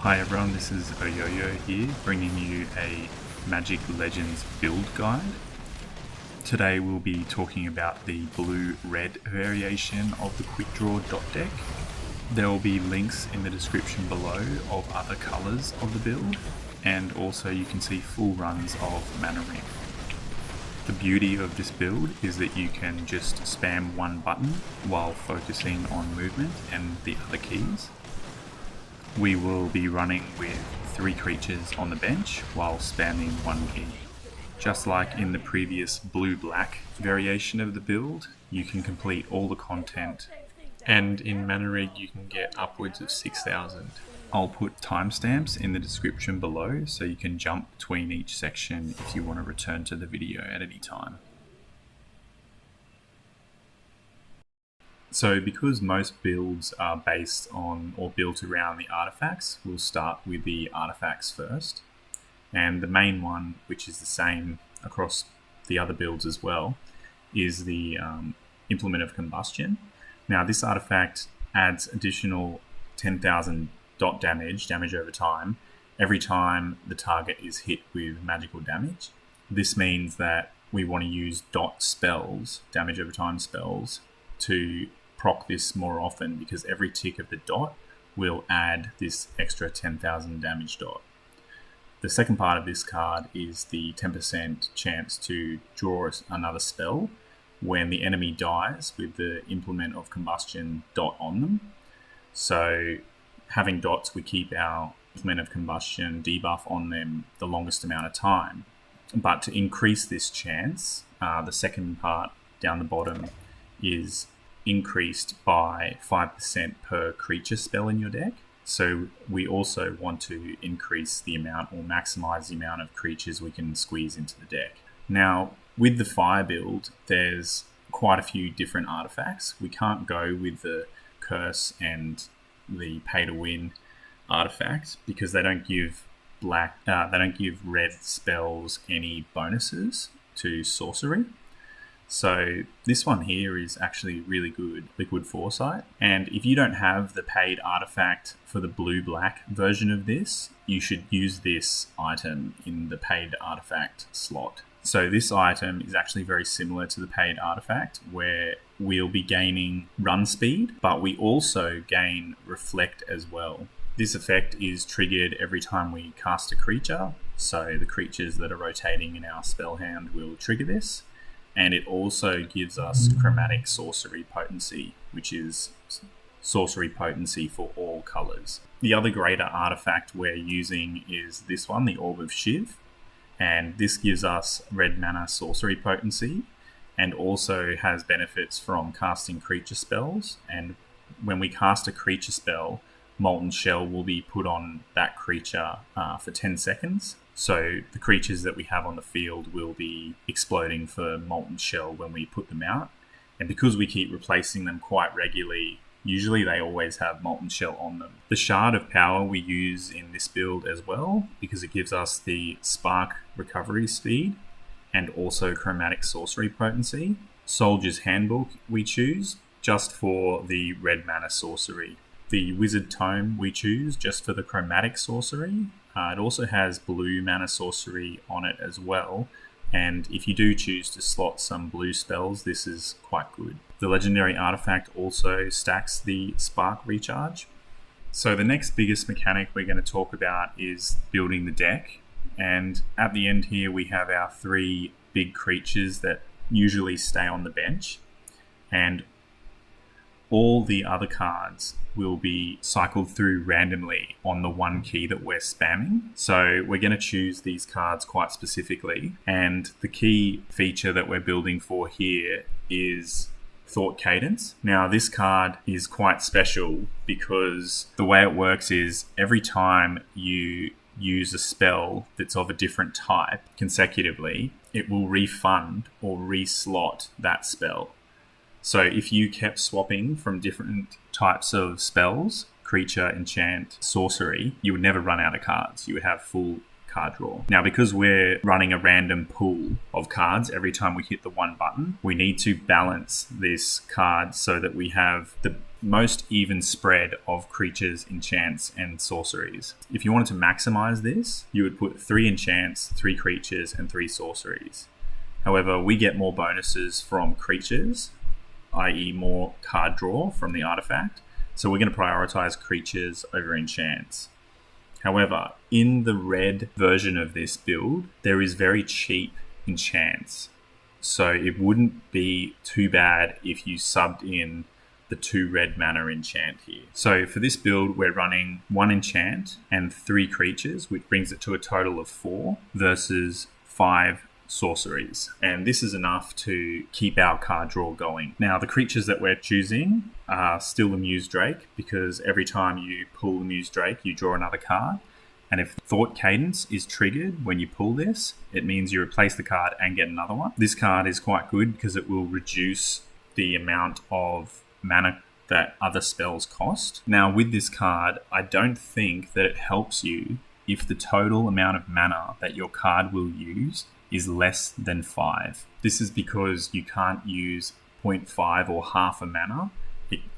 Hi everyone, this is Oyoyo here, bringing you a Magic Legends build guide. Today we'll be talking about the blue-red variation of the Quick Draw dot deck. There will be links in the description below of other colours of the build, and also you can see full runs of Mana Ring. The beauty of this build is that you can just spam one button while focusing on movement and the other keys. We will be running with 3 creatures on the bench while spamming one key. Just like in the previous blue-black variation of the build, you can complete all the content, and in Mana Ring you can get upwards of 6,000. I'll put timestamps in the description below so you can jump between each section if you want to return to the video at any time. So because most builds are based on or built around the artifacts, we'll start with the artifacts first. And the main one, which is the same across the other builds as well, is the Implement of Combustion. Now this artifact adds additional 10,000 dot damage over time, every time the target is hit with magical damage. This means that we want to use dot spells, damage over time spells, to proc this more often, because every tick of the dot will add this extra 10,000 damage dot. The second part of this card is the 10% chance to draw another spell when the enemy dies with the Implement of Combustion dot on them. So having dots, we keep our Implement of Combustion debuff on them the longest amount of time. But to increase this chance, the second part down the bottom is increased by 5% per creature spell in your deck. So we also want to increase the amount, or maximize the amount of creatures we can squeeze into the deck. Now, with the fire build, there's quite a few different artifacts. We can't go with the curse and the pay to win artifacts because they don't give red spells any bonuses to sorcery. So this one here is actually really good, Liquid Foresight. And if you don't have the paid artifact for the blue-black version of this, you should use this item in the paid artifact slot. So this item is actually very similar to the paid artifact, where we'll be gaining run speed, but we also gain reflect as well. This effect is triggered every time we cast a creature, so the creatures that are rotating in our spell hand will trigger this. And it also gives us chromatic sorcery potency, which is sorcery potency for all colors. The other greater artifact we're using is this one, the Orb of Shiv, and this gives us red mana sorcery potency and also has benefits from casting creature spells. And when we cast a creature spell, Molten Shell will be put on that creature for 10 seconds. So the creatures that we have on the field will be exploding for Molten Shell when we put them out. And because we keep replacing them quite regularly, usually they always have Molten Shell on them. The Shard of Power we use in this build as well, because it gives us the Spark recovery speed and also chromatic sorcery potency. Soldier's Handbook we choose just for the red mana sorcery. The Wizard Tome we choose just for the chromatic sorcery. It also has blue mana sorcery on it as well, and if you do choose to slot some blue spells, this is quite good. The legendary artifact also stacks the Spark recharge. So the next biggest mechanic we're going to talk about is building the deck, and at the end here we have our 3 big creatures that usually stay on the bench, and all the other cards will be cycled through randomly on the one key that we're spamming. So we're going to choose these cards quite specifically. And the key feature that we're building for here is Thought Cadence. Now this card is quite special because the way it works is every time you use a spell that's of a different type consecutively, it will refund or reslot that spell. So if you kept swapping from different types of spells, creature, enchant, sorcery, you would never run out of cards. You would have full card draw. Now, because we're running a random pool of cards every time we hit the one button, we need to balance this card so that we have the most even spread of creatures, enchants, and sorceries. If you wanted to maximize this, you would put 3 enchants, 3 creatures, and 3 sorceries. However, we get more bonuses from creatures, i.e. more card draw from the artifact, so we're going to prioritize creatures over enchants. However, in the red version of this build, there is very cheap enchants, so it wouldn't be too bad if you subbed in the 2 red mana enchant here. So for this build, we're running 1 enchant and 3 creatures, which brings it to a total of 4 versus 5 sorceries. And this is enough to keep our card draw going. Now, the creatures that we're choosing are still the Muse Drake, because every time you pull the Muse Drake, you draw another card. And if Thought Cadence is triggered when you pull this, it means you replace the card and get another one. This card is quite good because it will reduce the amount of mana that other spells cost. Now, with this card, I don't think that it helps you if the total amount of mana that your card will use is less than 5. This is because you can't use 0.5 or half a mana.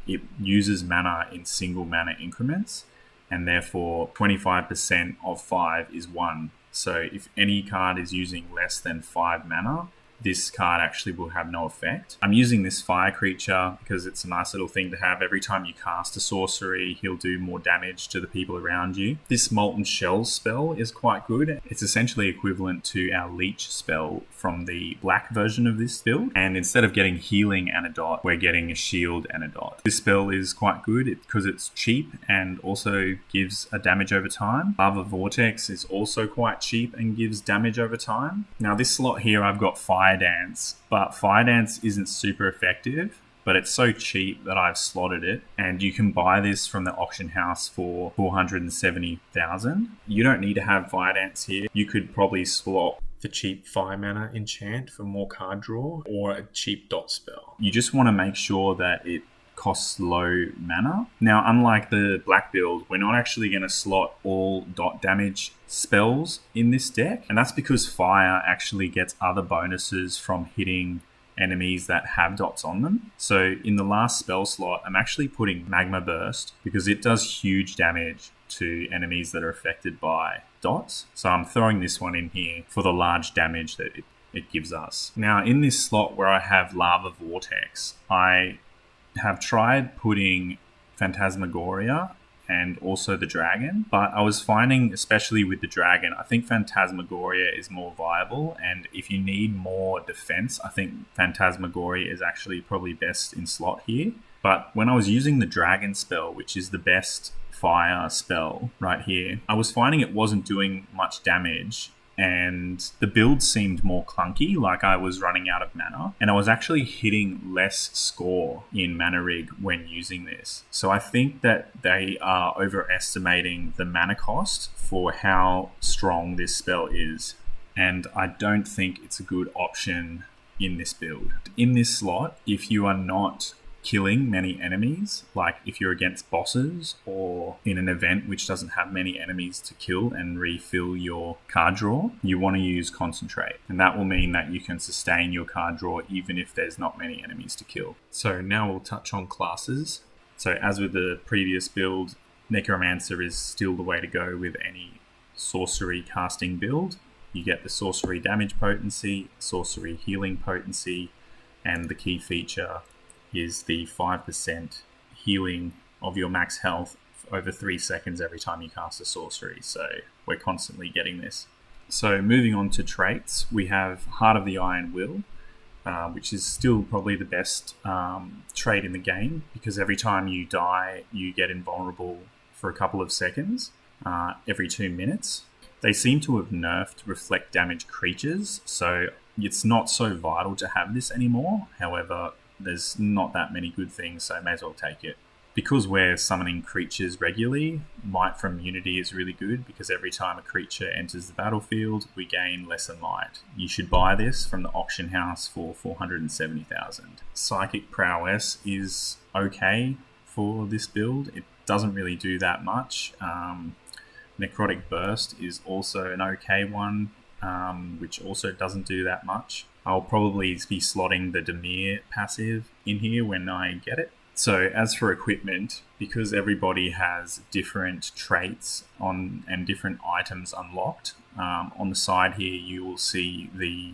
It uses mana in single mana increments, and therefore 25% of 5 is 1. So if any card is using less than 5 mana, this card actually will have no effect. I'm using this fire creature because it's a nice little thing to have. Every time you cast a sorcery, he'll do more damage to the people around you. This Molten Shells spell is quite good. It's essentially equivalent to our Leech spell from the black version of this build. And instead of getting healing and a dot, we're getting a shield and a dot. This spell is quite good because it's cheap and also gives a damage over time. Lava Vortex is also quite cheap and gives damage over time. Now this slot here, I've got Fire Dance, but Fire Dance isn't super effective, but it's so cheap that I've slotted it, and you can buy this from the auction house for 470,000. You don't need to have Fire Dance here. You could probably swap the cheap 5 mana enchant for more card draw, or a cheap dot spell. You just want to make sure that it costs low mana. Now, unlike the black build, we're not actually going to slot all dot damage spells in this deck, and that's because fire actually gets other bonuses from hitting enemies that have dots on them. So in the last spell slot, I'm actually putting Magma Burst because it does huge damage to enemies that are affected by dots. So I'm throwing this one in here for the large damage that it gives us. Now, in this slot where I have Lava Vortex, I have tried putting Phantasmagoria and also the dragon, but I was finding, especially with the dragon, I think Phantasmagoria is more viable, and if you need more defense, I think Phantasmagoria is actually probably best in slot here. But when I was using the dragon spell, which is the best fire spell right here, I was finding it wasn't doing much damage, and the build seemed more clunky, like I was running out of mana, and I was actually hitting less score in Mana Rig when using this. So I think that they are overestimating the mana cost for how strong this spell is, and I don't think it's a good option in this build. In this slot, if you are not killing many enemies, like if you're against bosses or in an event which doesn't have many enemies to kill and refill your card draw, you want to use Concentrate, and that will mean that you can sustain your card draw even if there's not many enemies to kill. So now we'll touch on classes. So as with the previous build, Necromancer is still the way to go with any sorcery casting build. You get the sorcery damage potency, sorcery healing potency, and the key feature is the 5% healing of your max health over 3 seconds every time you cast a sorcery. So we're constantly getting this. So moving on to traits, we have Heart of the Iron Will, which is still probably the best trait in the game, because every time you die, you get invulnerable for a couple of seconds every 2 minutes. They seem to have nerfed reflect damage creatures, so it's not so vital to have this anymore. However, there's not that many good things, so I may as well take it. Because we're summoning creatures regularly, Might from Unity is really good, because every time a creature enters the battlefield, we gain lesser might. You should buy this from the auction house for 470,000. Psychic Prowess is okay for this build. It doesn't really do that much. Necrotic Burst is also an okay one, which also doesn't do that much. I'll probably be slotting the Demir passive in here when I get it. So as for equipment, because everybody has different traits on and different items unlocked, on the side here you will see the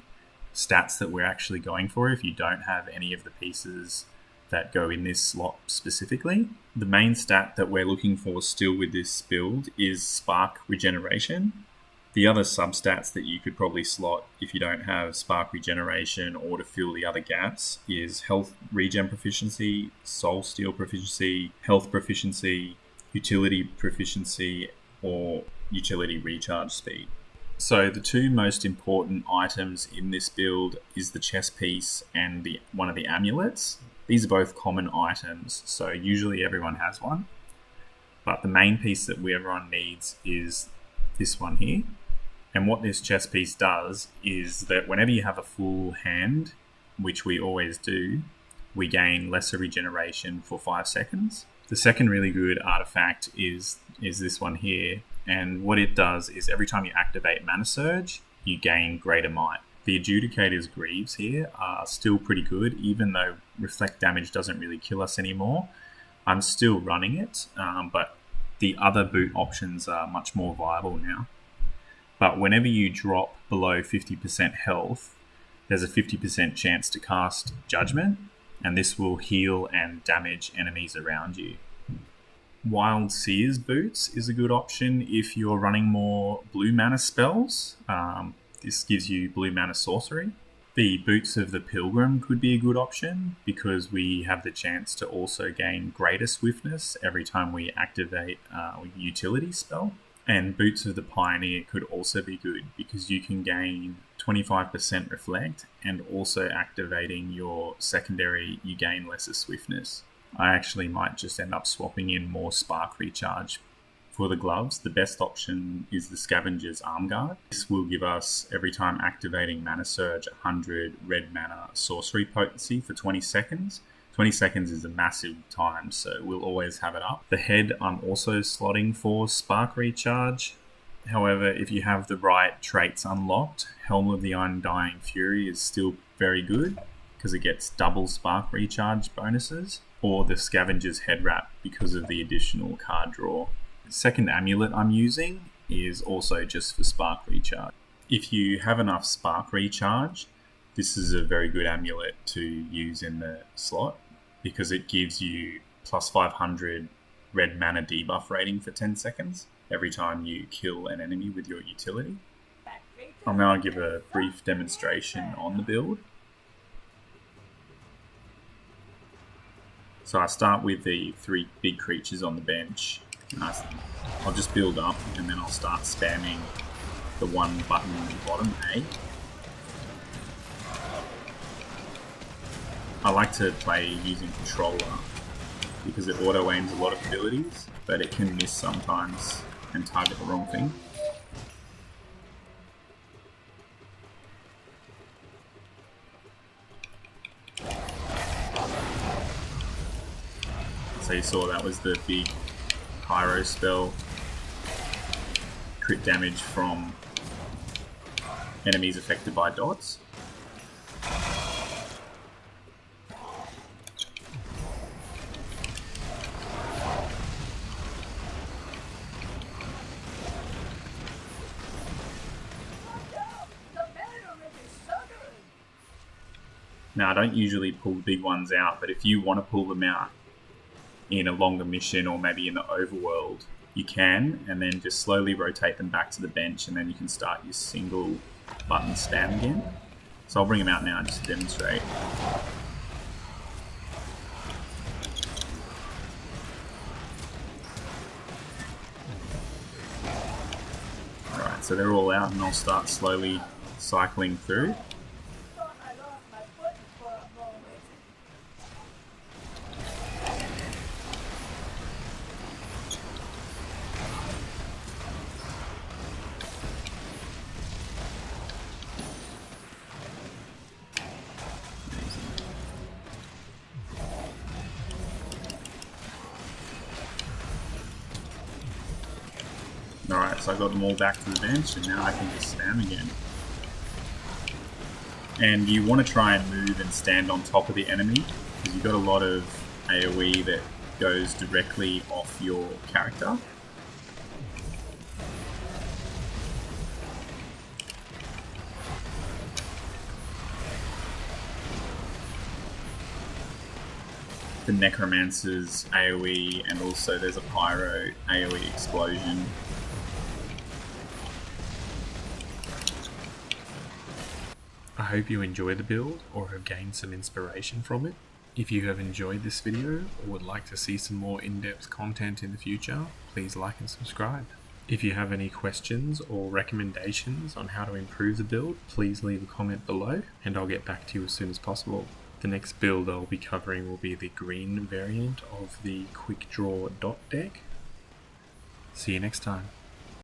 stats that we're actually going for if you don't have any of the pieces that go in this slot specifically. The main stat that we're looking for still with this build is Spark Regeneration. The other substats that you could probably slot if you don't have Spark Regeneration or to fill the other gaps is Health Regen Proficiency, Soul Steel Proficiency, Health Proficiency, Utility Proficiency, or Utility Recharge Speed. So the two most important items in this build is the chest piece and one of the amulets. These are both common items, so usually everyone has one. But the main piece that everyone needs is this one here. And what this chest piece does is that whenever you have a full hand, which we always do, we gain lesser regeneration for 5 seconds. The second really good artifact is this one here. And what it does is every time you activate Mana Surge, you gain Greater Might. The Adjudicator's Greaves here are still pretty good, even though Reflect Damage doesn't really kill us anymore. I'm still running it, but the other boot options are much more viable now. But whenever you drop below 50% health, there's a 50% chance to cast Judgment, and this will heal and damage enemies around you. Wild Seer's Boots is a good option if you're running more blue mana spells. This gives you blue mana sorcery. The Boots of the Pilgrim could be a good option because we have the chance to also gain greater swiftness every time we activate a utility spell. And Boots of the Pioneer could also be good because you can gain 25% reflect, and also activating your secondary, you gain lesser swiftness. I actually might just end up swapping in more Spark Recharge. For the gloves, the best option is the Scavenger's Arm Guard. This will give us, every time activating Mana Surge, 100 red mana sorcery potency for 20 seconds. 20 seconds is a massive time, so we'll always have it up. The head I'm also slotting for Spark Recharge. However, if you have the right traits unlocked, Helm of the Undying Fury is still very good because it gets double Spark Recharge bonuses, or the Scavenger's Head Wrap because of the additional card draw. The second amulet I'm using is also just for Spark Recharge. If you have enough Spark Recharge, this is a very good amulet to use in the slot because it gives you plus 500 red mana debuff rating for 10 seconds every time you kill an enemy with your utility. I'll now give a brief demonstration on the build. So I start with the 3 big creatures on the bench. And I'll just build up and then I'll start spamming the one button at the bottom, A. I like to play using controller because it auto-aims a lot of abilities, but it can miss sometimes and target the wrong thing. So you saw that was the big Pyro spell. Crit damage from enemies affected by dots. Now, I don't usually pull the big ones out, but if you want to pull them out in a longer mission or maybe in the overworld, you can, and then just slowly rotate them back to the bench, and then you can start your single button spam again. So I'll bring them out now just to demonstrate. Alright, so they're all out, and I'll start slowly cycling through. Alright, so I got them all back to the bench, and now I can just spam again. And you want to try and move and stand on top of the enemy, because you've got a lot of AoE that goes directly off your character. The Necromancer's AoE, and also there's a Pyro AoE explosion. I hope you enjoy the build or have gained some inspiration from it. If you have enjoyed this video or would like to see some more in-depth content in the future, please like and subscribe. If you have any questions or recommendations on how to improve the build, please leave a comment below and I'll get back to you as soon as possible. The next build I'll be covering will be the green variant of the Quick Draw dot deck. See you next time.